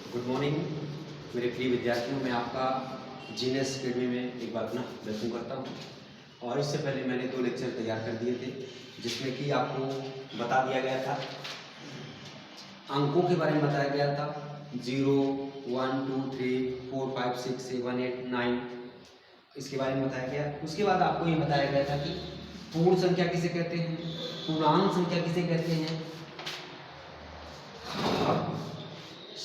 Good morning मेरे प्रिय विद्यार्थियों। मैं आपका जीनियस अकेडमी में एक बार अपना वेलकम करता हूँ। और इससे पहले मैंने 2 लेक्चर तैयार कर दिए थे जिसमें कि आपको बता दिया गया था, अंकों के बारे में बताया गया था 0, 1, 2, 3, 4, 5, 6, 7, 8, 9 इसके बारे में बताया गया। उसके बाद आपको ये बताया गया था कि पूर्ण संख्या किसे कहते हैं, पूर्णांक संख्या किसे कहते हैं,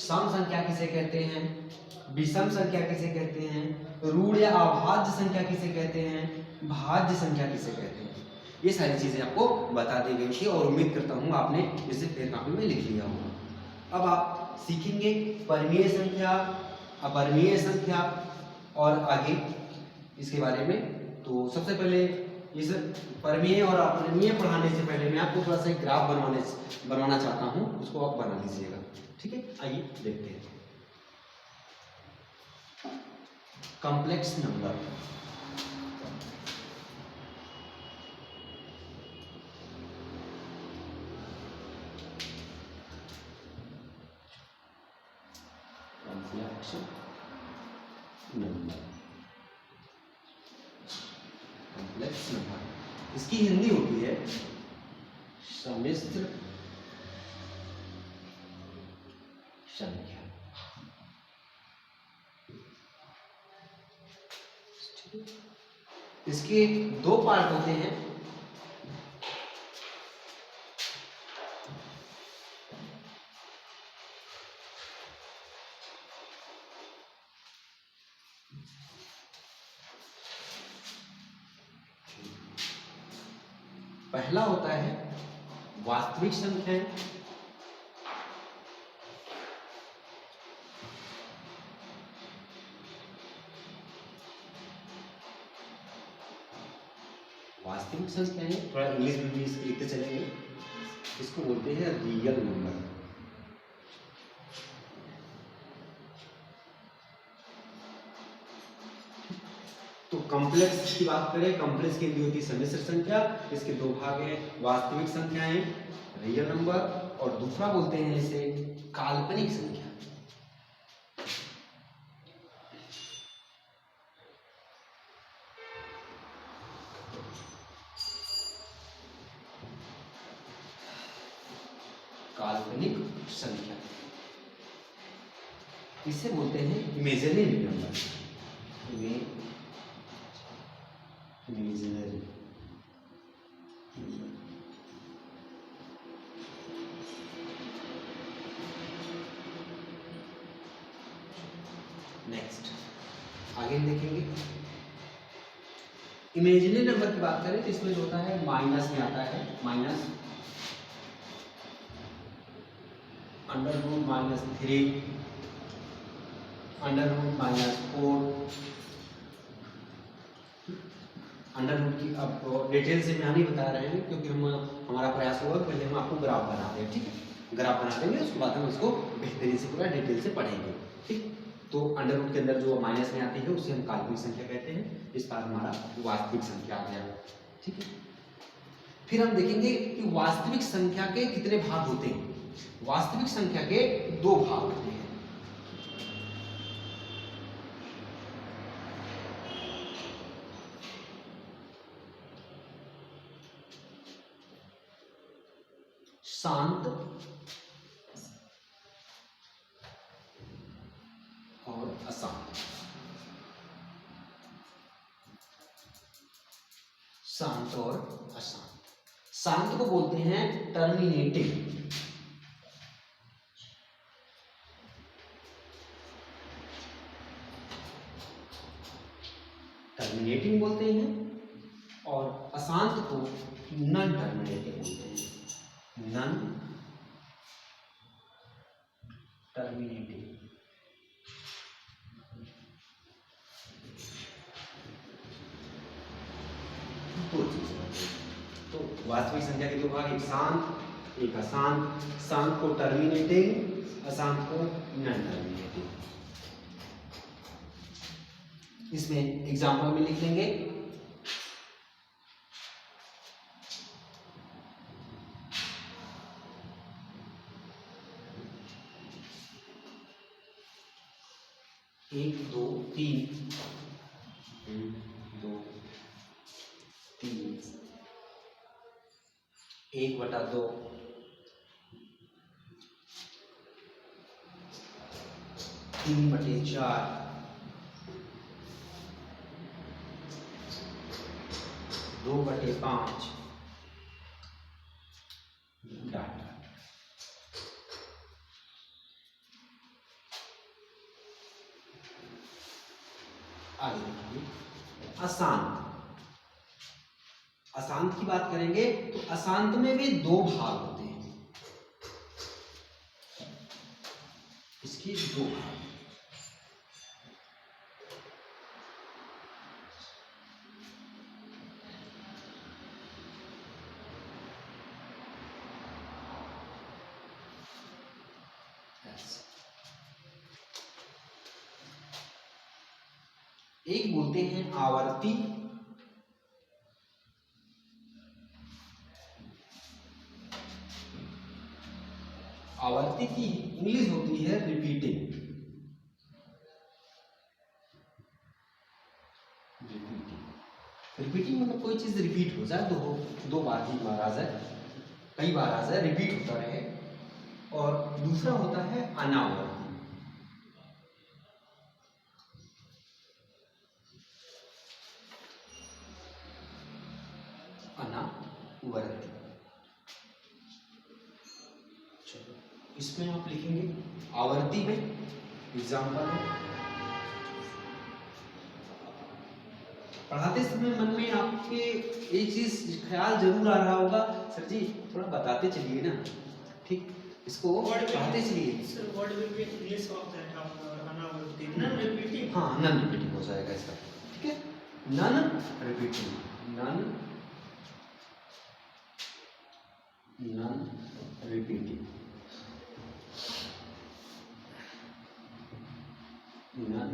सम संख्या किसे कहते हैं, विषम संख्या किसे कहते हैं, ऋण या अभाज्य संख्या किसे कहते हैं, भाज्य संख्या किसे कहते हैं। ये सारी चीजें आपको बता दी गई थी और उम्मीद करता हूँ आपने इसे पेन कॉपी में लिख लिया होगा। अब आप सीखेंगे परिमेय संख्या, अपरिमेय संख्या और आगे इसके बारे में। तो सबसे पहले इस परिमेय और अपरिमेय पढ़ाने से पहले मैं आपको थोड़ा सा एक ग्राफ बनवाना चाहता हूँ, उसको आप बना लीजिएगा। ठीक है, आइए देखते हैं। Complex number, complex number, complex number इसकी हिंदी होती है सम्मिश्र संख्या। इसके 2 पार्ट होते हैं। पहला होता है वास्तविक संख्याएं, वास्तविक संख्याएं, थोड़ा इंग्लिश में भी इसको लिखते चलेंगे। इसको बोलते हैं रियल नंबर। तो कॉम्प्लेक्स की बात करें, कॉम्प्लेक्स की होती है सम्मिश्र संख्या। इसके 2 भाग हैं, वास्तविक संख्याएं रियल नंबर और दूसरा बोलते हैं इसे काल्पनिक संख्या। काल्पनिक संख्या इसे बोलते हैं इमेजिनरी नंबर। इमेजिनरी नेक्स्ट आगे देखेंगे। इमेजिनरी नंबर की बात करें तो इसमें जो होता है माइनस में आता है, माइनस √-3, √-4, अंडर रूट की। अब डिटेल से मैं नहीं बता रहे हैं क्योंकि हमारा प्रयास होगा कि पहले हम आपको ग्राफ बना दें। ठीक है, ग्राफ बना देंगे, उसके बाद हम इसको बेहतरीन से पूरा डिटेल से पढ़ेंगे। ठीक, तो अंडर रूट के अंदर जो माइनस में आती है उसे हम काल्पनिक संख्या कहते हैं। इस बार हमारा वास्तविक संख्या आ गया। ठीक है, फिर हम देखेंगे कि वास्तविक संख्या के कितने भाग होते हैं। वास्तविक संख्या के 2 भाग होते हैं। शांत और अशांत। शांत और अशांत। शांत को बोलते हैं टर्मिनेटिंग, टर्मिनेटिंग बोलते हैं, और अशांत को नॉन टर्मिनेटिंग बोलते हैं, नॉन टर्मिनेटिंग। दो चीज, तो वास्तविक संख्या के 2 भाग, एक शांत एक अशांत। शांत को टर्मिनेटिंग, अशांत को नॉन टर्मिनेटिंग। इसमें एग्जाम्पल में लिख लेंगे। 1 2 3 1 2 3 1/2 3/4 2/5 डाटा। आगे देखिए अशांत। अशांत की बात करेंगे तो अशांत में भी दो भाग होते हैं, इसके दो भाग। एक बोलते हैं आवर्ती, आवर्ती की इंग्लिश होती है रिपीटिंग। रिपीटिंग मतलब कोई चीज रिपीट हो जाए, दो बार ही बार आ जाए, कई बार आ जाए, रिपीट होता रहे। और दूसरा होता है अनावर्ती। अनावर्ती, चलो इसमें आप लिखेंगे आवर्ती में एग्जाम्पल है। पढ़ाते समय मन में आपके एक चीज ख्याल जरूर आ रहा होगा, सर जी थोड़ा बताते चलिए ना, ठीक, इसको पढ़ाते चलिए। हाँ, नन रिपीटिंग हो जाएगा इसका, ठीक है, non repeating, non repeating, non.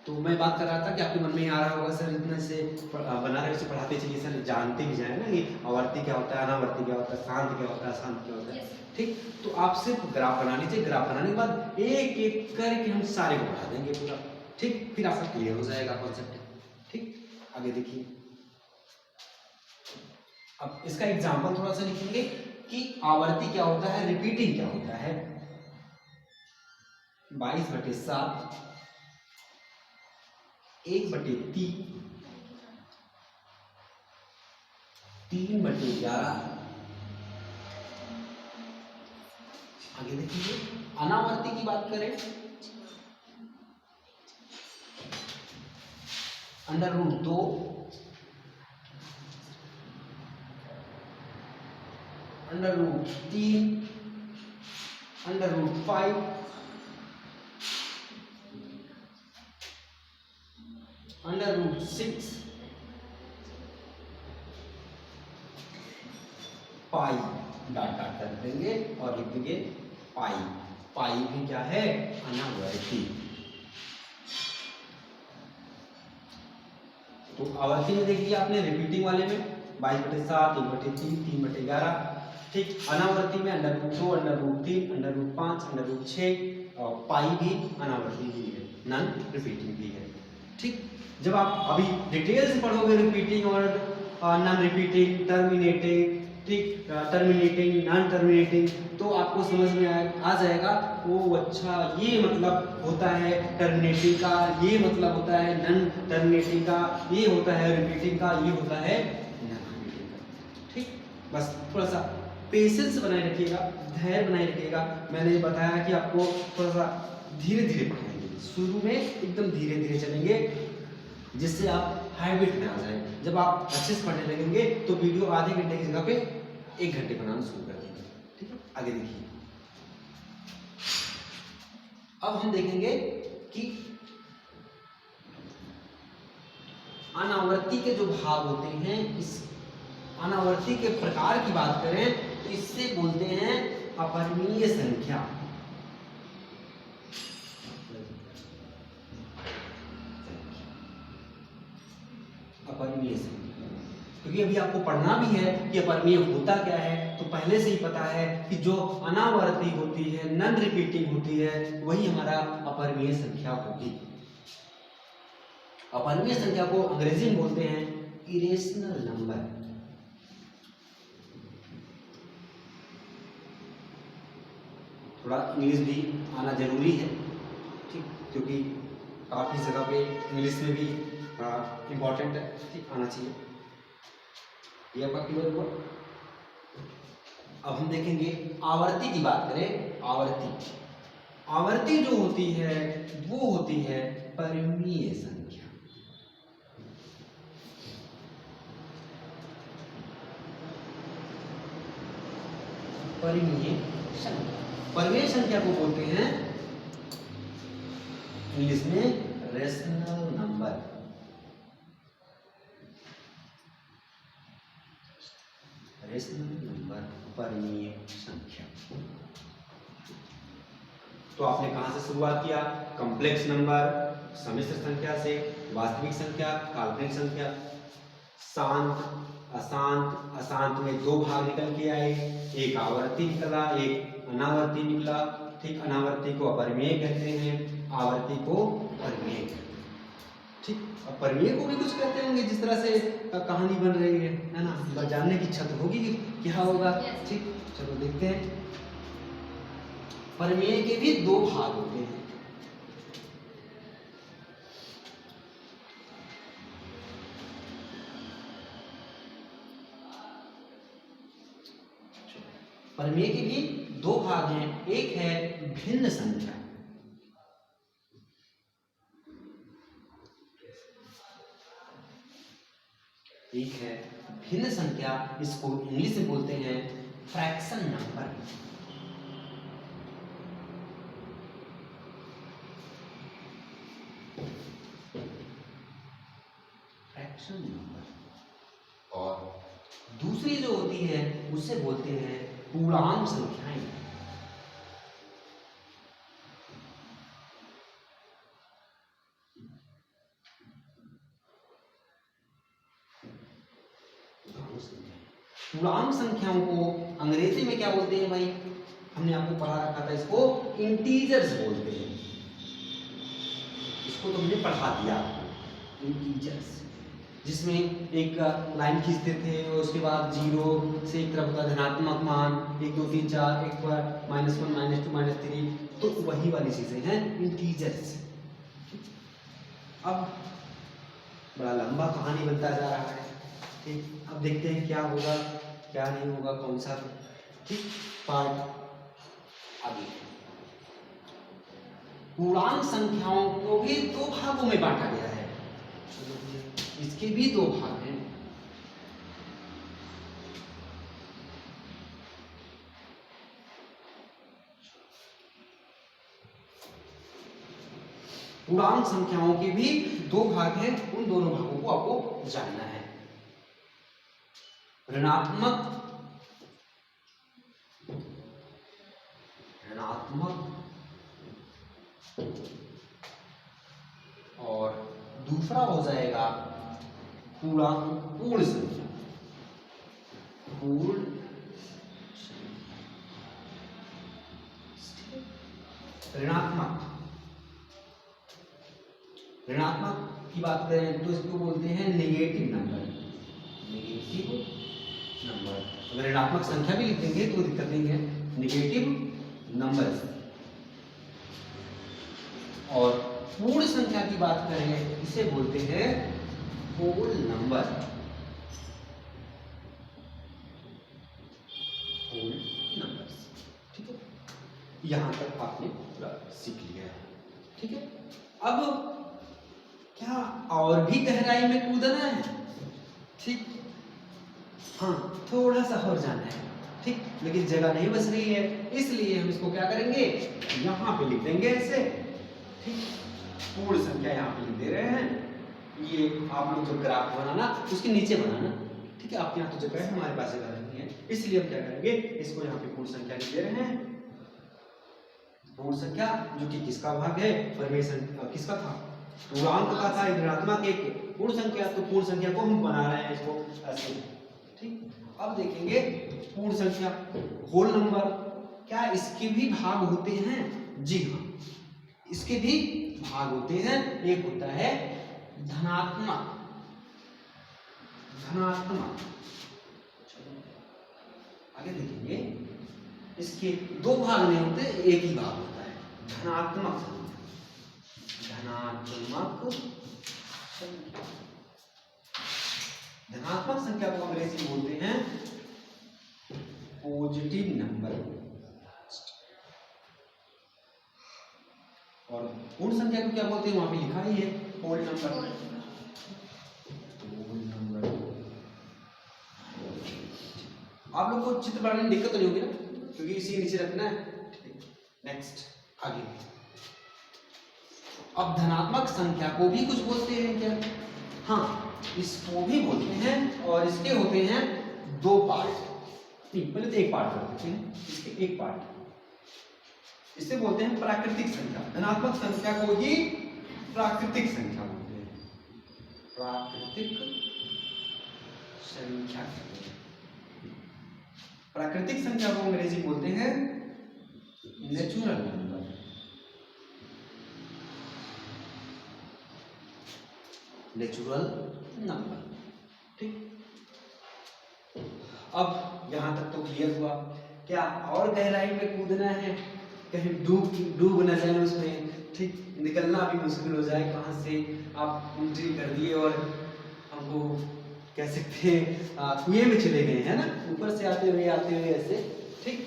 तो मैं बात कर रहा था कि आपके मन में ही आ रहा होगा सर इतने से बना रहे, पढ़ाते चलिए सर, जानते भी जाए ना कि आवर्ती क्या होता है, अनावर्ती क्या होता है, शांत क्या होता है, अशांत क्या होता है, ठीक। तो आप सिर्फ ग्राफ बना लीजिए, ग्राफ बनाने के बाद एक एक करके हम सारे को बढ़ा देंगे पूरा, ठीक, फिर आपका क्लियर हो जाएगा कॉन्सेप्ट, ठीक। आगे देखिए, अब इसका एग्जाम्पल थोड़ा सा लिखेंगे कि आवर्ती क्या होता है, रिपीटिंग क्या होता है। 22/7 1/3 3/11। आगे देखिए अनावर्ती की बात करें, √2 √3 √5 √6 पाई, डाटा कर देंगे और लिख देंगे पाई। पाई भी क्या है, अनावर्ती। तो आवर्ती में देख लिया आपने, रिपीटिंग वाले में 22/7 1/3 3/11, ठीक। अनावर्ती में √2 √3 √5 √6 और पाई भी अनावर्ती ही है, नन रिपीटिंग भी है, ठीक। जब आप अभी डिटेल से पढ़ोगे रिपीटिंग और नॉन रिपीटिंग, टर्मिनेटिंग, ठीक, टर्मिनेटिंग नॉन टर्मिनेटिंग, तो आपको समझ में आ जाएगा, ओ अच्छा ये मतलब होता है टर्मिनेटिंग का, ये मतलब होता है नॉन टर्मिनेटिंग का, ये होता है रिपीटिंग का, ये होता है नॉन रिपीटिंग का, ठीक। बस थोड़ा सा पेशेंस बनाए रखिएगा, धैर्य बनाए रखिएगा। मैंने बताया कि आपको थोड़ा सा धीरे धीरे पढ़ाएंगे, शुरू में एकदम धीरे धीरे चलेंगे, जिससे आप हैबिट में आ जाए। जब आप अच्छे से पढ़ने लगेंगे तो वीडियो आधे घंटे की जगह पे 1 घंटे बनाना शुरू कर देंगे, ठीक है। आगे देखिए, अब हम देखेंगे कि अनावर्ती के जो भाग होते हैं, इस अनावर्ती के प्रकार की बात करें तो इससे बोलते हैं अपरिमेय संख्या। अपरिमेय संख्या क्योंकि अभी आपको पढ़ना भी है कि अपरिमेय होता क्या है, तो पहले से ही पता है कि जो अनावर्ती होती है, नॉन रिपीटिंग होती है, वही हमारा अपरिमेय संख्या होगी। अपरिमेय संख्या को अंग्रेजी में बोलते हैं इरेशनल नंबर। थोड़ा इंग्लिश भी आना जरूरी है, ठीक, क्योंकि काफी जगह पे इंग्लिश में भी इम्पोर्टेंट है, ठीक, आना चाहिए। ये आपका क्लियर हुआ। अब हम देखेंगे आवर्ती की बात करें। आवर्ती, आवर्ती जो होती है वो होती है परिमेय संख्या। परिमेय संख्या, परिमेय संख्या को बोलते हैं इंग्लिश में रेशनल नंबर। रेशनल नंबर, परिमेय संख्या। तो आपने कहां से शुरुआत किया? कॉम्प्लेक्स नंबर, सम्मिश्र संख्या से, वास्तविक संख्या, काल्पनिक संख्या, शांत, अशांत, अशांत में दो भाग निकल के आए, एक आवर्ती निकला, एक अनावर्ती निकला, ठीक। अनावर्ती को अपरिमेय कहते हैं, आवर्ती को परिमेय, ठीक। अब परिमेय को भी कुछ कहते होंगे, जिस तरह से कहानी बन रही है ना, जानने की इच्छा तो होगी कि क्या होगा, ठीक। चलो देखते हैं। परिमेय के भी दो भाग होते हैं। परिमेय के भी दो भाग हैं। एक है भिन्न संख्या, एक है भिन्न संख्या, इसको इंग्लिश में बोलते हैं फ्रैक्शन नंबर। Fraction number. और दूसरी जो होती है उसे बोलते हैं पूर्णांक संख्याएं। पूर्णांक संख्याओं को अंग्रेजी में क्या बोलते हैं भाई? हमने आपको पढ़ा रखा था, इसको इंटीजर्स बोलते हैं। इसको तो हमने पढ़ा दिया, इंटीजर्स, जिसमें एक लाइन खींचते थे और उसके बाद जीरो से एक तरफ का धनात्मक मान 1 2 3 4, एक पर -1 -2 -3, तो वही वाली चीजें हैं इंटीजर्स। अब बड़ा लंबा कहानी बनता जा रहा है, ठीक। अब देखते हैं क्या होगा क्या नहीं होगा, कौन सा, ठीक, पार्ट आगे। पूर्णांक संख्याओं को भी दो भागों में बांटा गया है, इसके भी दो भाग हैं। पूर्णांक संख्याओं के भी दो भाग हैं, उन दोनों भागों को आपको जानना है। ऋणात्मक, और दूसरा हो जाएगा पूर्ण संख्या। पूर्ण ऋणात्मक, ऋणात्मक की बात करें तो इसको बोलते हैं नेगेटिव नंबर। नेगेटिव नंबर, अगर ऋणात्मक संख्या भी लिख देंगे तो दिक्कत नहीं है, नेगेटिव नंबर। और पूर्ण संख्या की बात करें इसे बोलते हैं होल नंबर। होल नंबर, ठीक है। यहां तक आपने पूरा सीख लिया है, ठीक है। अब क्या और भी गहराई में कूदना है? ठीक, हाँ, थोड़ा सा और जाना है, ठीक, लेकिन जगह नहीं बच रही है, इसलिए हम इसको क्या करेंगे, यहां पे लिख देंगे ऐसे, ठीक। पूर्ण संख्या यहाँ पे लिख दे रहे हैं। ये आप लोग जब ग्राफ बनाना उसके नीचे बनाना, ठीक है। आपके यहाँ तो जगह है, हमारे पास जगह नहीं है, इसलिए हम क्या करेंगे, इसको यहाँ पे पूर्ण संख्या लिख दे रहे हैं। पूर्ण संख्या जो कि किसका भाग है, परिमेय संख्या किसका था, पूर्णांक का था, ऋणात्मक एक पूर्ण संख्या, तो पूर्ण संख्या को हम बना रहे हैं इसको ऐसे, ठीक। अब देखेंगे पूर्ण संख्या होल नंबर, क्या इसके भी भाग होते हैं? जी हाँ, इसके भी भाग होते हैं। एक होता है धनात्मक, धनात्मक, आगे देखेंगे इसके दो भाग नहीं होते, एक ही भाग होता है, धनात्मक संख्या, धनात्मक संख्या। धनात्मक संख्या को अंग्रेजी में बोलते हैं पॉजिटिव नंबर, और पूर्ण संख्या को क्या बोलते हैं? वहां पे लिखा ही है होल नंबर, होल नंबर। आप लोग को चित्र बनाने में दिक्कत तो नहीं होगी ना, क्योंकि इसी नीचे रखना है। नेक्स्ट आगे, अब धनात्मक संख्या को भी कुछ बोलते हैं क्या? हाँ, इसको भी बोलते हैं, और इसके होते हैं दो पार्ट। नहीं, पहले तो एक पार्ट कर देते हैं, इसके एक पार्ट, इसे बोलते हैं प्राकृतिक संख्या। धनात्मक संख्या को ही प्राकृतिक संख्या बोलते हैं, प्राकृतिक संख्या। प्राकृतिक संख्या को अंग्रेजी बोलते हैं नेचुरल नंबर, नेचुरल नंबर, ठीक। अब यहां तक तो क्लियर हुआ। क्या और गहराई में कूदना है? कहीं डूब न जाए उसमें, ठीक, निकलना भी मुश्किल हो जाए, कहां से आप एंट्री कर दिए और हमको कह सकते हैं कुएं में चले गए हैं ना, ऊपर से आते हुए ऐसे, ठीक।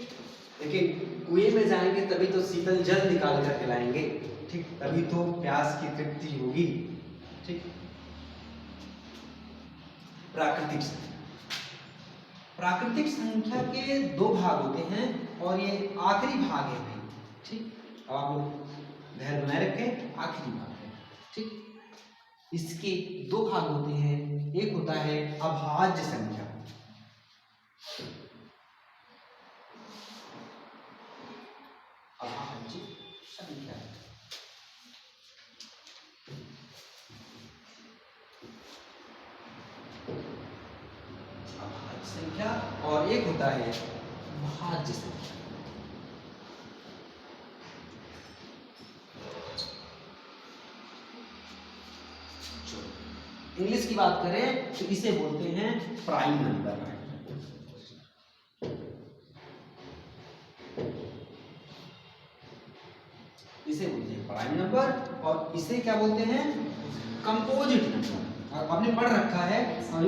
लेकिन कुएं में जाएंगे तभी तो शीतल जल निकाल कर खिलाएंगे, ठीक, तभी तो प्यास की तृप्ति होगी, ठीक। प्राकृतिक संख्या, प्राकृतिक संख्या के दो भाग होते हैं, और ये आखिरी भाग है भाई, ठीक। अब आप लोग ध्यान बनाए रखें, आखिरी भाग है, ठीक। इसके दो भाग होते हैं, एक होता है अभाज्य संख्या, अभाज्य संख्या, अभाज्य संख्या, और एक होता है भाज्य संख्या। इंग्लिश की बात करें तो इसे बोलते हैं प्राइम नंबर, इसे बोलते हैं प्राइम नंबर, और इसे क्या बोलते हैं? Composite number. और आपने पढ़ रखा है, और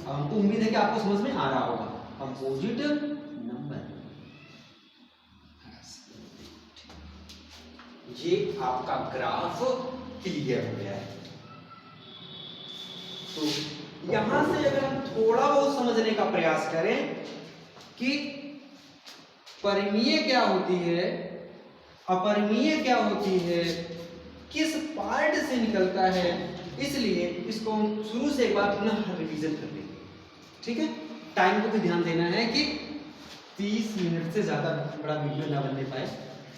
हमको उम्मीद है कि आपको समझ में आ रहा होगा, कंपोजिट नंबर। ये आपका ग्राफ क्लियर हो गया है। तो यहां से अगर हम थोड़ा बहुत समझने का प्रयास करें कि परिमीय क्या होती है, अपरिमीय क्या होती है, किस पार्ट से निकलता है, इसलिए इसको हम शुरू से एक बार पुनः रिवीजन कर लेंगे, ठीक है। टाइम को भी ध्यान देना है कि 30 मिनट से ज्यादा बड़ा वीडियो ना बनने पाए,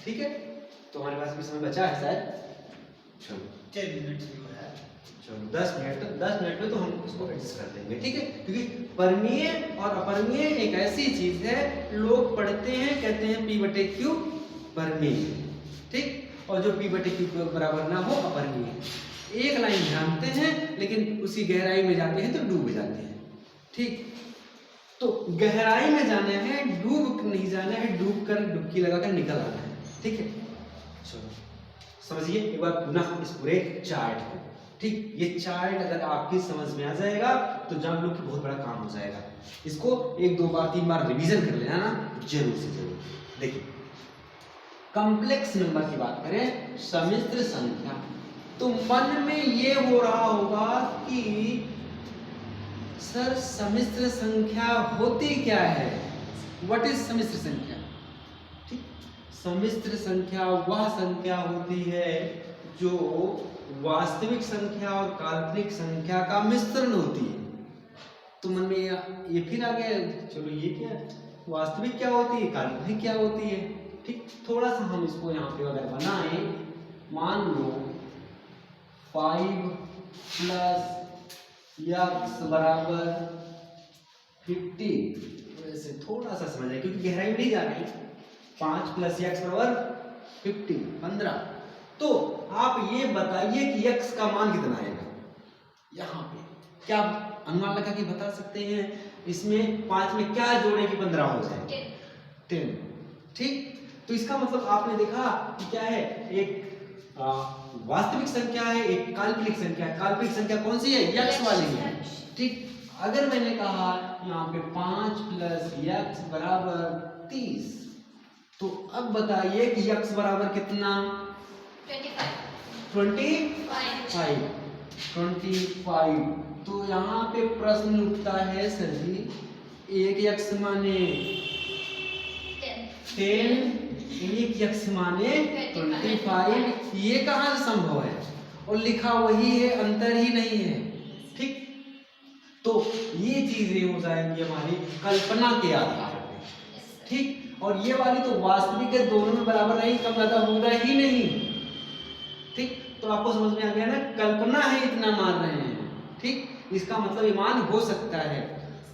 ठीक है। तो हमारे पास भी समय बचा है शायद, चलो 10 मिनट है, चलो 10 मिनट में तो हम इसको एडजस्ट कर देंगे, ठीक है। क्योंकि परिमीय और अपरिमीय एक ऐसी चीज है, लोग पढ़ते हैं, कहते हैं P/Q परिमीय, ठीक, और जो P/Q के बराबर ना हो अपरिमीय। एक लाइन जानते हैं, लेकिन उसी गहराई में जाते हैं तो डूब जाते हैं, ठीक। तो गहराई में जाना है, डूब नहीं जाना है, डूब कर डुबकी लगाकर निकल आना है, ठीक है। चलो समझिए एक बार पुनः इस पूरे चार्ट को, ठीक। ये चार्ट अगर आपकी समझ में आ जाएगा तो जान लो कि बहुत बड़ा काम हो जाएगा। इसको 1 2 बार 3 बार रिवीजन कर लेना ना, जरूर से जरूर। देखिए कॉम्प्लेक्स नंबर की बात करें, सम्मिश्र संख्या, तो मन में ये हो रहा होगा कि सर सम्मिश्र संख्या होती क्या है, व्हाट इज सम्मिश्र संख्या, ठीक। सम्मिश्र संख्या वह संख्या होती है जो वास्तविक संख्या और काल्पनिक संख्या का मिश्रण होती है। तो मन में ये फिर आ गया, चलो ये क्या है, वास्तविक क्या होती है, काल्पनिक क्या होती है, ठीक। थोड़ा सा हम इसको यहाँ पे अगर बनाएं, मान लो 5 + x बराबर 50, वैसे थोड़ा सा समझ आए क्योंकि गहराई में नहीं जा रहे हैं। 5 + x बराबर 50 15। तो आप ये बताइए कि x का मान कितना आएगा यहाँ पे, क्या आप अनुमान लगा के बता सकते हैं? इसमें 5 में क्या जोड़े कि 15 हो जाए? 10। ठीक, तो इसका मतलब आपने देखा कि क्या है, एक वास्तविक संख्या है, एक काल्पनिक संख्या है। काल्पनिक संख्या कौन सी है? x वाली है। ठीक, अगर मैंने कहा यहाँ पे 5 + x बराबर 30, तो अब बताइए कि x बराबर कितना? 25। तो यहाँ पे प्रश्न उठता है सर जी, एक x माने 10, एक x माने 25, ये कहाँ से संभव है? और लिखा वही है, अंतर ही नहीं है। ठीक, तो ये चीजें हो जाएंगी हमारी कल्पना के आधार पे। ठीक, और ये वाली तो वास्तविक है, दोनों में बराबर नहीं, कम ज्यादा होगा ही नहीं। ठीक, तो आपको समझ में आ गया ना, कल्पना है इतना मान रहे हैं। ठीक, इसका मतलब ये मान हो सकता है।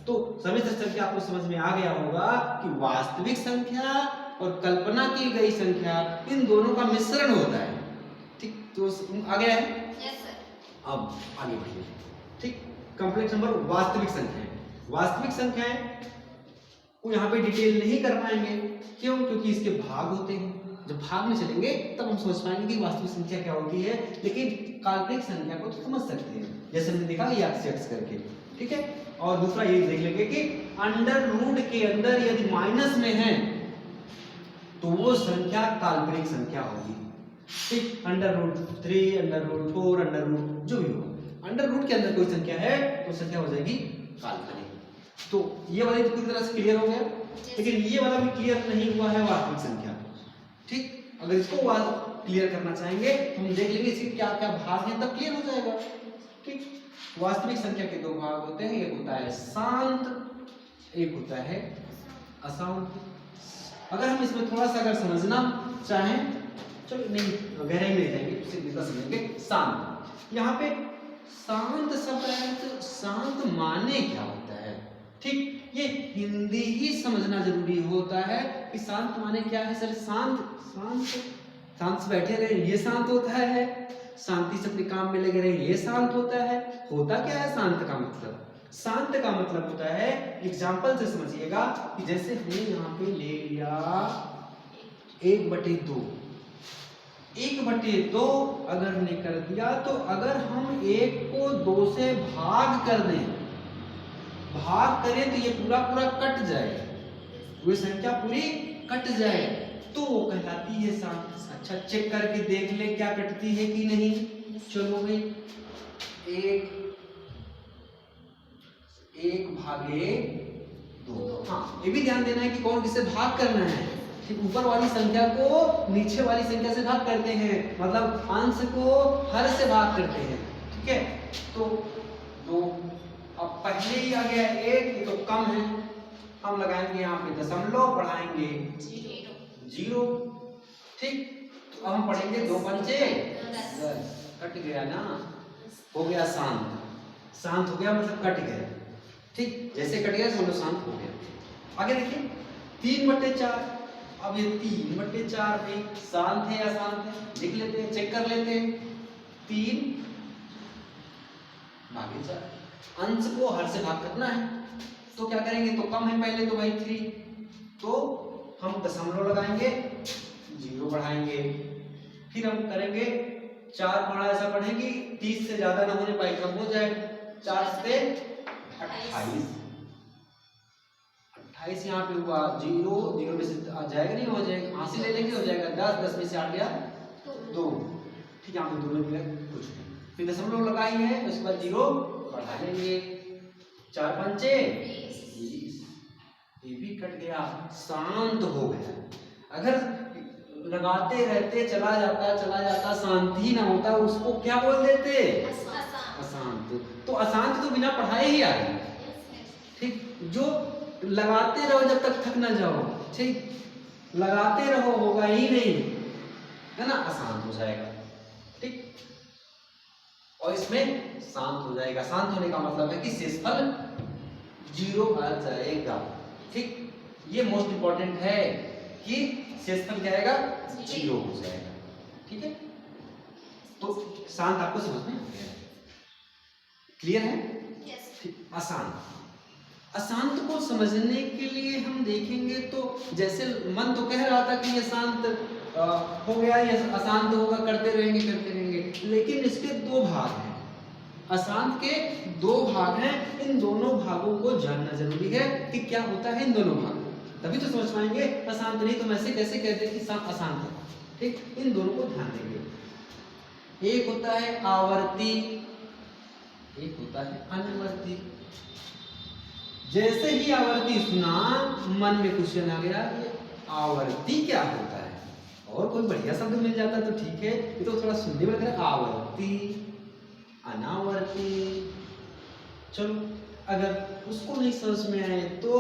तो समिश्र संख्या आपको समझ में आ गया होगा कि वास्तविक संख्या और कल्पना की गई संख्या, इन दोनों का मिश्रण होता है। ठीक, तो आ गया है। Yes sir. अब आगे बढ़िए। ठीक, कॉम्प्लेक्स नंबर वास्तविक संख्याएं, वास्तविक संख्याएं को यहाँ पे डिटेल नहीं कर पाएंगे। क्यों? क्योंकि इसके भाग होते हैं, जब भाग में चलेंगे तब हम समझ पाएंगे कि वास्तविक संख्या क्या होती है। लेकिन काल्पनिक संख्या को तो समझ सकते हैं, जैसे हमने देखा x करके। ठीक है, और दूसरा ये देख लेंगे कि अंडर रूट के अंदर यदि माइनस में है तो वो संख्या काल्पनिक संख्या होगी। ठीक, √3, √4, जो भी हो, अंडर रूट के अंदर कोई संख्या है तो संख्या हो जाएगी काल्पनिक। तो ये वाली तो पूरी तरह से क्लियर हो गया, लेकिन ये वाला भी क्लियर नहीं हुआ है, वास्तविक संख्या। ठीक, अगर इसको क्लियर करना चाहेंगे तो हम देख लेंगे इसके क्या क्या भाग हैं, तब क्लियर हो जाएगा। ठीक, वास्तविक संख्या के दो भाग होते हैं, एक होता है शांत, एक होता है अशांत। अगर हम इसमें थोड़ा सा अगर समझना चाहें, चलो नहीं गहराई में जाएंगे, सीधे समझेंगे। शांत, यहाँ पे शांत शब्द है, तो शांत माने क्या होता है? ठीक, ये हिंदी ही समझना जरूरी होता है कि शांत माने क्या है। सर शांत शांत से बैठे रहे, ये शांत होता है। शांति से अपने काम में लगे रहे, ये शांत होता है। होता क्या है शांत का मतलब? शांत का मतलब होता है, एग्जाम्पल से समझिएगा कि जैसे हमने यहाँ पे ले लिया 1/2, 1/2 अगर ने कर दिया, तो अगर हम 1 को 2 से भाग कर दें, भाग करें तो ये पूरा पूरा कट जाए, वो संख्या पूरी कट जाए, तो वो कहलाती है शांत। अच्छा, चेक करके देख ले क्या कटती है कि नहीं। चलो भाई, 1/2। हाँ, ये भी ध्यान देना है कि कौन किससे भाग करना है। ठीक, ऊपर वाली संख्या को नीचे वाली संख्या से भाग करते हैं, मतलब अंश को हर से भाग करते हैं। ठीक है, तो 2, अब पहले ही आ गया 1, ये तो कम है, हम लगाएंगे यहाँ पे दशमलव, बढ़ाएंगे 0। ठीक, तो अब हम पढ़ेंगे 2 पंचे 10, कट गया ना, हो गया शांत। शांत हो गया मतलब कट गया। ठीक, जैसे कट गया समझो शांत हो गया। आगे देखिए 3/4, अब ये 3/4 में शांत है या अशांत है, देख लेते हैं, चेक कर लेते हैं। 3/4, अंश को हर से भाग करना है, तो क्या करेंगे, तो कम है पहले तो भाई 3, तो हम दशमलव लगाएंगे, 0 बढ़ाएंगे, फिर हम करेंगे 4 पढ़ा ऐसा पढ़ेंगे 30 से ज्यादा ना होने पाए, कम हो जाए, 4 से 28, यहाँ पे हुआ 0 में से आ जाएगा, नहीं हो जाएगा, यहाँ से ले लेंगे, हो जाएगा 10 में से 8 गया 2। ठीक, यहाँ पे 2 में दिया कुछ नहीं, फिर दशमलव लगाई है, उसके बाद 0 बढ़ा लेंगे, 4 पंचे 20, ये भी कट गया, शांत हो गया। अगर लगाते रहते चला जाता शांति ही ना होता, उसको क्या बोल देते? अशांत। तो अशांत तो बिना पढ़ाए ही आ रही है। ठीक, जो लगाते रहो जब तक थक ना जाओ, ठीक, लगाते रहो होगा ही नहीं, है ना, अशांत हो जाएगा। ठीक, और इसमें शांत हो जाएगा। शांत होने का मतलब है कि शेषफल 0 आ जाएगा। ठीक, ये मोस्ट इंपॉर्टेंट है कि शेषफल क्या आएगा, 0 हो जाएगा। ठीक है, तो शांत आपको समझ में आ गया, क्लियर है? ठीक, अशांत। अशांत को समझने के लिए हम देखेंगे तो जैसे मन तो कह रहा था कि ये शांत हो गया, ये अशांत होगा, करते रहेंगे, लेकिन इसके दो भाग हैं। अशांत के दो भाग हैं, इन दोनों भागों को जानना जरूरी है कि क्या होता है इन दोनों भागों, तभी तो समझ पाएंगे। अशांत नहीं तो ऐसे कैसे कहते कि अशांत है। ठीक, इन दोनों को ध्यान देंगे। एक होता है आवर्ती, एक होता है अनुवर्ती। जैसे ही आवर्ती सुना मन में क्वेश्चन आ गया, ये आवर्ती क्या होता है, और कोई बढ़िया शब्द मिल जाता तो ठीक है, ये तो थोड़ा सुनने में लग रहा है। आवर्ती, अनावर्ती। चलो, अगर उसको नहीं समझ में आए तो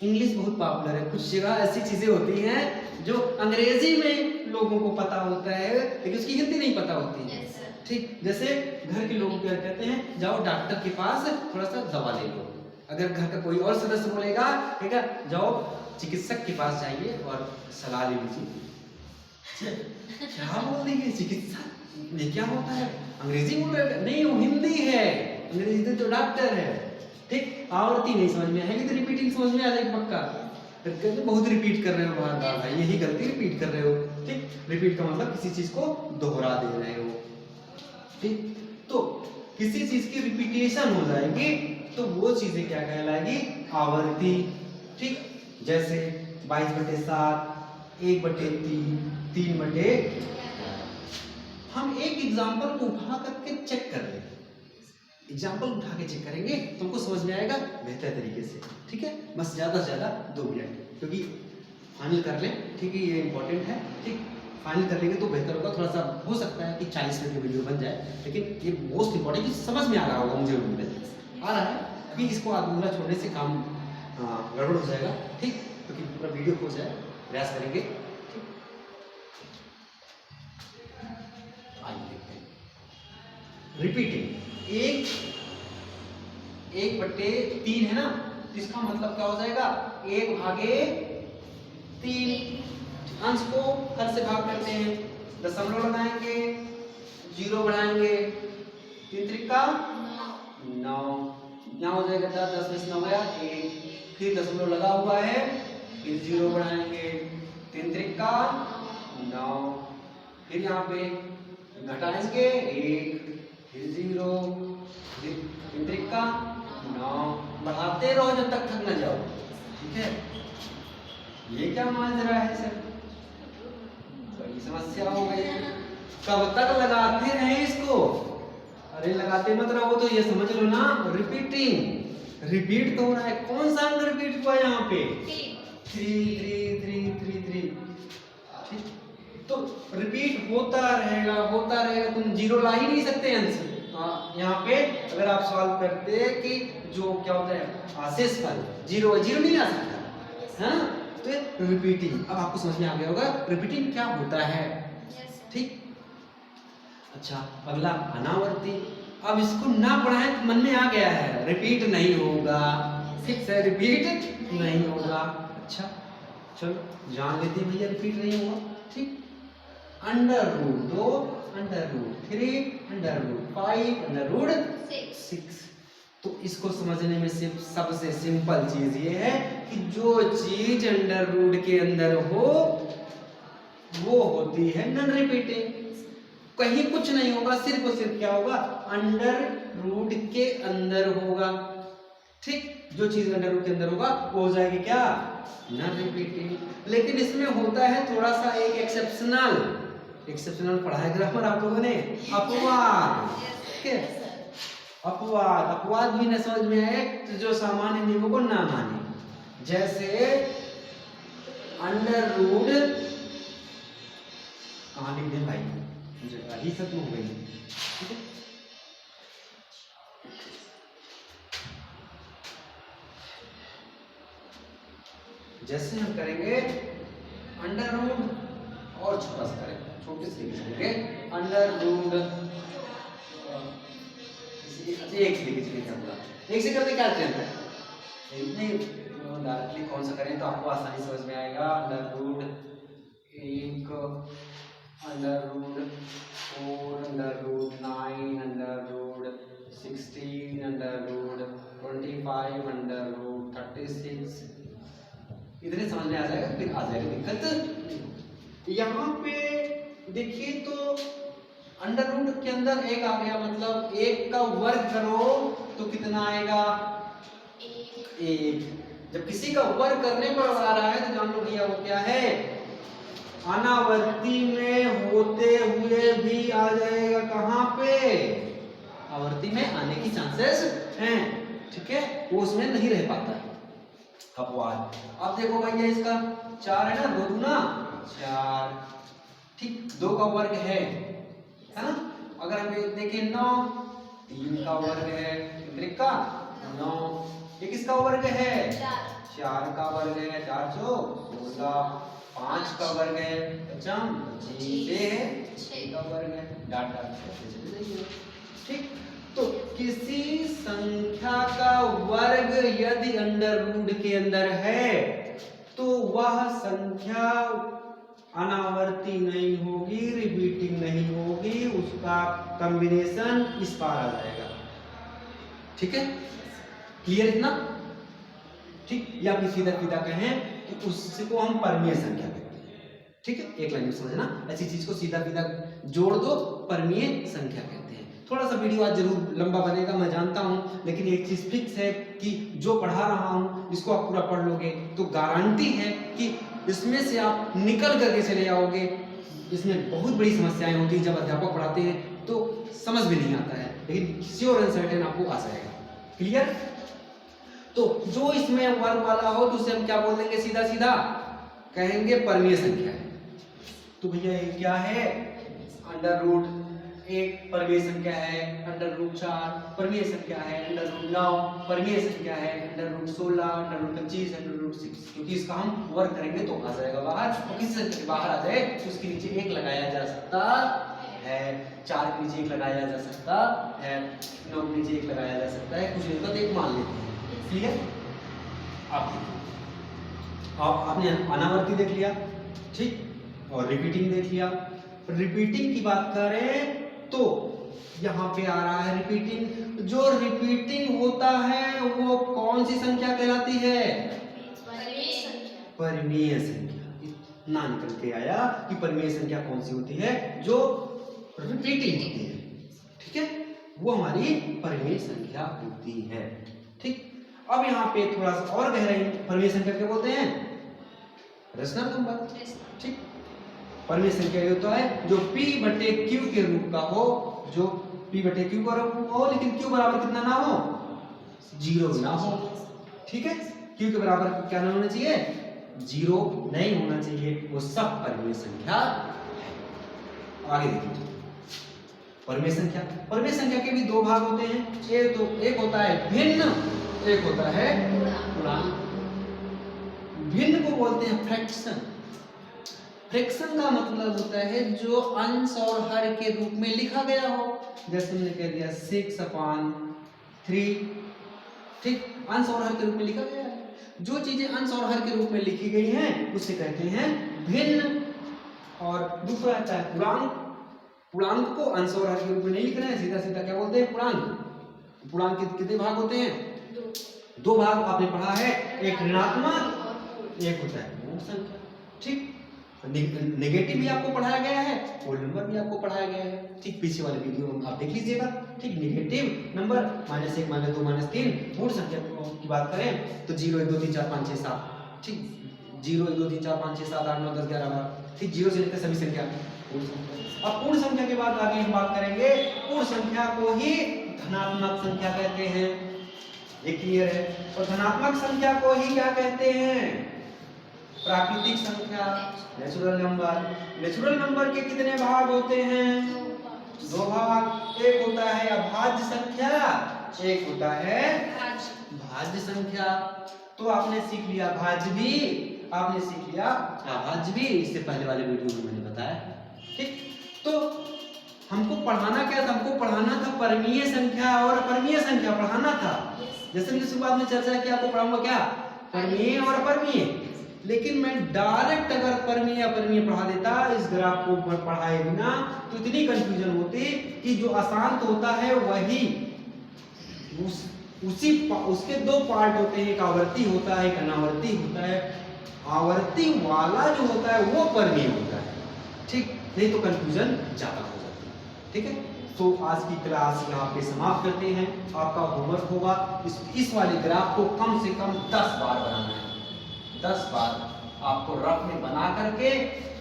इंग्लिश बहुत पॉपुलर है, कुछ जगह ऐसी चीजें होती हैं जो अंग्रेजी में लोगों को पता होता है लेकिन उसकी हिंदी नहीं पता होती है। ठीक, जैसे घर के लोग क्या कहते हैं, जाओ डॉक्टर के पास थोड़ा सा दवा ले लो। अगर घर का कोई और सदस्य बोलेगा, ठीक है, जाओ चिकित्सक के पास जाइए और सलाह ले लीजिए। क्या बोल रही है चिकित्सा, ये क्या होता है, अंग्रेजी बोल रहे हैं? नहीं, वो हिंदी है, अंग्रेजी तो डॉक्टर है। ठीक, आवर्ती नहीं समझ में आएगी तो रिपीटिंग समझ में आ जाएगी पक्का। बहुत रिपीट कर रहे हो बार बार, भाई यही गलती रिपीट कर रहे हो। ठीक, रिपीट का मतलब किसी चीज को दोहरा दे रहे हो। ठीक, तो किसी चीज की रिपीटेशन हो जाएगी तो वो चीजें क्या कहलाएगी, आवर्ती। ठीक, जैसे 22/7, 1/3, 3/। हम एक एग्जाम्पल को उठा करके चेक कर लें, एग्जाम्पल उठा के चेक करेंगे तुमको समझ में आएगा बेहतर तरीके से। ठीक है, बस ज्यादा से ज्यादा 2 मिनट, क्योंकि फाइनल कर लें। ठीक है, ये इंपॉर्टेंट है। ठीक, फाइनल कर लेंगे तो बेहतर होगा। थोड़ा सा हो सकता है कि 40 मिनट की वीडियो बन जाए, लेकिन ये मोस्ट इंपॉर्टेंट कि समझ में आ रहा होगा, मुझे उम्मीद आ रहा है। अभी इसको आधा छोड़ने से काम गड़बड़ हो जाएगा। ठीक, क्योंकि पूरा वीडियो हो जाए, प्रयास करेंगे। ठीक, आइए देखते हैं। रिपीटिंग 1/3 है ना, इसका मतलब क्या हो जाएगा, 1/3। अंश को हर से भाग करते हैं, दशमलव लगाएंगे, 0 बढ़ाएंगे, 3 त्रिका 9, यहाँ हो जाएगा 10 में से 9 गया 1, फिर दशमलव लगा हुआ है, फिर 0 बढ़ाएंगे, 3 त्रिका 9, फिर यहाँ पे घटाएंगे 1, फिर 0, फिर 3 त्रिका 9, बढ़ाते रहो जब तक थक न जाओ। ठीक है, ये क्या माजरा है सर, बड़ी समस्या हो गई। कब तक लगाते हैं इसको, अरे लगाते मत रहो, तो ये समझ लो ना, रिपीटिंग, रिपीट तो हो रहा है। कौन सा अंक रिपीट हुआ यहाँ पे, 3 ठीक, तो रिपीट होता रहेगा, तुम 0 ला ही नहीं सकते आंसर। यहाँ पे अगर आप सॉल्व करते कि जो क्या होता है शेषफल 0 नहीं आ सकता, हाँ, तो रिपीटिंग। अब आपको समझ में आ गया होगा रिपीटिंग क्या होता है। ठीक, अच्छा, अगला अनावर्ती। अब इसको ना पढ़ाएं तो मन में आ गया है, रिपीट नहीं होगा। ठीक है, रिपीट नहीं होगा। अच्छा, चलो जान लेते हैं भैया रिपीट नहीं होगा। ठीक, √2, √3, √5, √6। तो इसको समझने में सिर्फ सबसे सिंपल चीज ये है कि जो चीज √ के अंदर हो वो होती है नॉन रिपीटिंग। कहीं कुछ नहीं होगा, सिर्फ और सिर्फ क्या होगा, √ के अंदर होगा। ठीक, जो चीज √ के अंदर होगा वो हो जाएगी क्या, नॉन रिपीटिंग। लेकिन इसमें होता है थोड़ा सा एक एक्सेप्शनल पढ़ा है ग्रामर आप लोगों ने, अपवाद। ठीक है, अपवाद भी न समझ में आए तो जो सामान्य नियमों को ना माने, जैसे √ कहाँ लिख दें भाई, जगह ही खत्म हो गई। ठीक है, जैसे हम करेंगे √ और छोटा सा करेंगे, छोटे से करेंगे √ एक लेके चलिए पूरा, एक से करने क्या चलता है नहीं डायरेक्टली कौन सा करें तो आपको आसानी समझ में आएगा। Under root 1 under root 4 under root 9 under root 16 under root 25 under root 36 इतने समझ में आ जाएगा, फिर आ जाएगा दिक्कत। यहाँ पे देखिए तो अंडर रूट के अंदर एक आ गया, मतलब एक का वर्ग करो तो कितना आएगा एक। जब किसी का वर्ग करने पर आ रहा है तो जान लो भैया वो क्या है, अनावर्ती में होते हुए भी आ जाएगा। कहाँ पे, आवर्ती में आने की चांसेस हैं, ठीक है, वो उसमें नहीं रह पाता है अपवाद। अब देखो भैया इसका 4 है ना, 2 दूना 4, ठीक, 2 का वर्ग है ना। अगर हम देखें 9, 3 का वर्ग है, कितने का 9, ये किसका वर्ग है 4 का वर्ग है, 4 चौक 16, 5 का वर्ग है 25 है 6 का वर्ग है, डाट डाट, ठीक। तो किसी संख्या का वर्ग यदि अंडर रूट के अंदर है तो वह संख्या अनावर्ती नहीं होगी, रिपीटिंग नहीं होगी, उसका कॉम्बिनेशन इस पार आ जाएगा, ठीक है, क्लियर इतना, ठीक। या फिर सीधा सीधा कहें कि उसको हम परमीय संख्या कहते हैं, ठीक है, एक लाइन में समझना, ऐसी चीज को सीधा सीधा जोड़ दो, परमीय संख्या कहते हैं। थोड़ा सा वीडियो आज जरूर लंबा बनेगा मैं जानता हूं, लेकिन एक चीज फिक्स है कि जो पढ़ा रहा हूं इसको आप पूरा पढ़ लोगे तो गारंटी है कि इसमें से आप निकल करके चले आओगे। इसमें बहुत बड़ी समस्याएं होती है, जब अध्यापक पढ़ाते हैं तो समझ भी नहीं आता है, लेकिन श्योर एंड सर्टेन आपको आ जाएगा, क्लियर। तो जो इसमें वर्ग वाला हो तो उसे हम क्या बोल देंगे, सीधा सीधा कहेंगे परमीय संख्या है। तो भैया ये क्या है, अंडर रूट 1 परमीय संख्या है, अंडर रूट 4 परमीय संख्या है, अंडर रूट 9 परमीय संख्या है, under root 16 under root 25 under root 6, क्योंकि इसका हम वर्ग करेंगे तो आ जाएगा बाहर, और किसी संख्या के बाहर आ जाए तो उसके नीचे 1 लगाया जा सकता है, 4 के नीचे 1 लगाया जा सकता है, 9 के नीचे 1 लगाया जा सकता है, कुछ नहीं होता तो 1 मान लेते हैं, क्लियर। आप आपने अनावर्ती देख लिया, ठीक, और रिपीटिंग देख लिया। रिपीटिंग की बात करें तो यहाँ पे आ रहा है रिपीटिंग। जो रिपीटिंग होता है वो कौन सी संख्या कहलाती है, परमीय संख्या। इतना निकल के आया कि परमीय संख्या कौन सी होती है, जो रिपीटिंग होती है, ठीक है, वो हमारी परमीय संख्या होती है, ठीक। अब यहाँ पे थोड़ा सा और गहराई, परमीय संख्या क्या बोलते हैं, रेशनल नंबर, ठीक। परमीय संख्या ये होता है जो p/q के रूप का हो, जो p/q का रूप हो, लेकिन q बराबर कितना ना हो, 0 ना हो, ठीक है। q के बराबर क्या ना होना चाहिए, 0 नहीं होना चाहिए, वो सब परमीय संख्या है। आगे देखिए परमीय संख्या, परमीय संख्या के भी 2 भाग होते हैं, एक होता है भिन्न, एक होता है पूर्णांक। भिन्न को बोलते हैं फ्रैक्शन। फ्रैक्शन का मतलब होता है जो अंश और हर के रूप में लिखा गया हो, जैसे हमने कह दिया 6/3, ठीक, अंश और हर के रूप में लिखा गया है। जो चीजें अंश और हर के रूप में लिखी गई हैं उसे कहते हैं भिन्न। और दूसरा आता है पूर्णांक। पूर्णांक को अंश और हर के रूप में नहीं लिखना है, सीधा सीधा क्या बोलते हैं, पूर्णांक। पूर्णांक के कितने भाग होते हैं, 2 भाग आपने पढ़ा है, एक ऋणात्मक, एक होता है पूर्ण संख्या, ठीक। नेगेटिव भी आपको पढ़ाया गया है, होल नंबर भी आपको पढ़ाया गया है, ठीक, पीछे वाले वीडियो आप देख लीजिएगा, ठीक। नेगेटिव नंबर -1 -2 -3, पूर्ण संख्या की बात करें तो 0 1 2 3 4 5 6 7, ठीक, 0 1 2 3 4 5 6 7 8 9 10 11 12, ठीक, 0 से लेकर सभी संख्या पूर्ण संख्या। अब पूर्ण संख्या के बाद आगे हम बात करेंगे, पूर्ण संख्या को ही धनात्मक संख्या कहते हैं, ये क्लियर है। और धनात्मक संख्या को ही क्या कहते हैं, प्राकृतिक संख्या, नेचुरल नंबर। नेचुरल नंबर के कितने भाग होते हैं, 2 भाग, एक होता है अभाज्य संख्या, एक होता है भाज्य संख्या। तो आपने सीख लिया भाज्य भी, आपने सीख लिया अभाज्य भी, इससे पहले वाले वीडियो में मैंने बताया, ठीक। तो हमको पढ़ाना क्या था? हमको पढ़ाना था परिमेय संख्या और अपरिमेय संख्या पढ़ाना था। जैसे मैंने शुरुआत में चर्चा की, आपको पढ़ाऊंगा क्या? परिमेय और अपरिमेय। लेकिन मैं डायरेक्ट अगर परिमेय अपरिमेय पढ़ा देता इस ग्राफ को पढ़ाए बिना, तो इतनी कंफ्यूजन होती कि जो अशांत होता है वही उसके दो पार्ट होते हैं, एक आवर्ती होता है, एक अनावर्ती होता है। आवर्ती वाला जो होता है वो परिमेय होता है, ठीक? नहीं तो कंफ्यूजन ज्यादा हो जाती है। ठीक है, तो आज की क्लास यहाँ पे समाप्त करते हैं। आपका होमवर्क होगा इस वाले ग्राफ को कम से कम 10 बार बनाना है। 10 बार आपको रफ में बना करके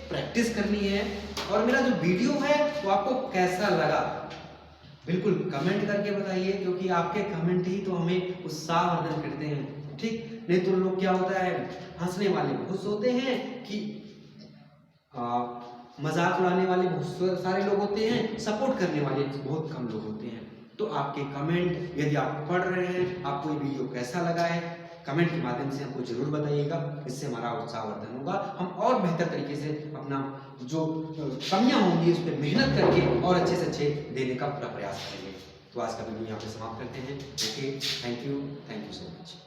प्रैक्टिस करनी है। और मेरा जो वीडियो है वो आपको कैसा लगा बिल्कुल कमेंट करके बताइए, क्योंकि आपके कमेंट ही तो हमें उत्साहवर्धन करते हैं। ठीक, नहीं तो लोग क्या होता है, हंसने वाले बहुत होते हैं कि मजाक उड़ाने वाले बहुत सारे लोग होते हैं, सपोर्ट करने वाले बहुत कम लोग होते हैं। तो आपके कमेंट, यदि आप पढ़ रहे हैं, आपको ये वीडियो कैसा लगा है, कमेंट के माध्यम से हमको जरूर बताइएगा। इससे हमारा उत्साहवर्धन होगा, हम और बेहतर तरीके से अपना जो कमियां होंगी उस पर मेहनत करके और अच्छे से अच्छे देने का पूरा प्रयास करेंगे। तो आज का वीडियो यहाँ पे समाप्त करते हैं। Okay, thank you so much.